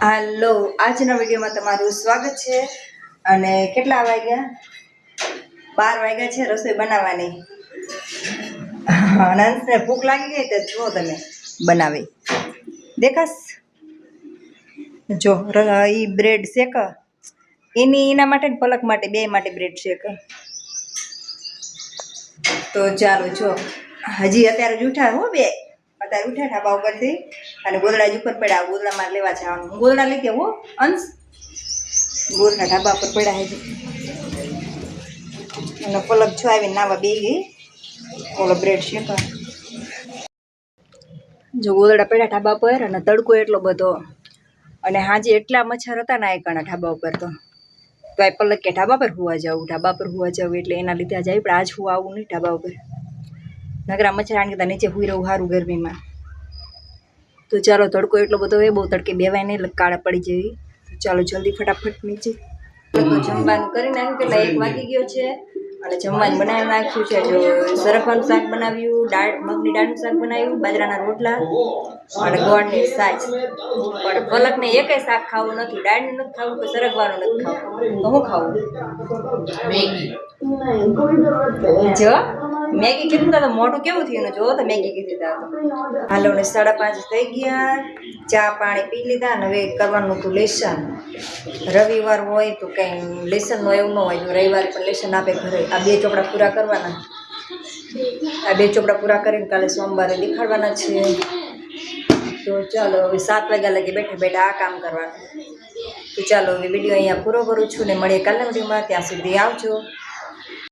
હાલો, આજના વિડીયોમાં તમારું સ્વાગત છે. અને કેટલા વાગ્યા? 12 વાગ્યા છે રસોઈ બનાવવાની. અનંતને ભૂખ લાગી ગઈ તો જો તમે બનાવી દેખાશ. જો ઈ બ્રેડ શેક એના માટે ને પલક માટે બે માટે બ્રેડ શેક. તો ચાલો જો હજી અત્યારે જ ઉઠા હો બે અત્યારે ઉઠ્યા ઢાબા ઉપરથી અને ગોદડા જ ઉપર પડ્યા. ગોદડામાં લેવા જવાનું. ગોદડા લઈ ગયા હો અંશ, ગોદડા ઢાબા પર પડ્યા હજી. અને પલક છો આવીને નાવા બે ગઈ ઓલો બ્રેડ શેકા. જો ગોદડા પડ્યા ઢાબા પર અને તડકો એટલો બધો અને હાજે એટલા મચ્છર હતા ને આયકાણા ઢાબા ઉપર તો આ પલક કે ઢાબા પર હુવા જાવું, ઢાબા પર હુવા જાવું એટલે એના લીધે આજે પણ આજ હું આવું નહીં ઢાબા ઉપર. નગરા મચ્છર આને કરતા નીચે હુઈ રહું સારું ગરમીમાં. તો ચાલો તડકો એટલો બધો હોય બહુ તડકે બેવાય નહીં એટલે કાળા પડી જેવી. તો ચાલો જલ્દી ફટાફટ નીચે. તો જમવાનું કરી નાખ્યું પેલા 1 વાગી ગયો છે અને જમવાનું બનાવી નાખ્યું છે. જો સરગવાનું શાક બનાવ્યું, મગની દાળનું શાક બનાવ્યું, બાજરાના રોટલા અને ગોળની છાશ. પણ પલકને એકેય શાક ખાવું નથી, દાળનું નથી ખાવું કે સરગવાનું નથી ખાવું. તો હું ખાવું? મેગી. જો મેગી કીધું તો મોઢું કેવું થયું જો તો મેગી કીધી તા. હાલો ને 5:30 થઈ ગયા. ચા પાણી પી લીધા અને હવે કરવાનું હતું લેસન. રવિવાર હોય તો કંઈ લેસનનું એવું ન હોય. રવિવારે પણ લેસન આપે ઘરે. આ 2 ચોપડા પૂરા કરવાના. આ 2 ચોપડા પૂરા કરીને કાલે સોમવારે દેખાડવાના છે. તો ચાલો હવે 7 વાગ્યા લગી બેઠા બેઠા આ કામ કરવાનું. તો ચાલો હવે વિડીયો અહીંયા પૂરો કરું છું ને મળીએ કાલના વિડીયોમાં. ત્યાં સુધી આવજો.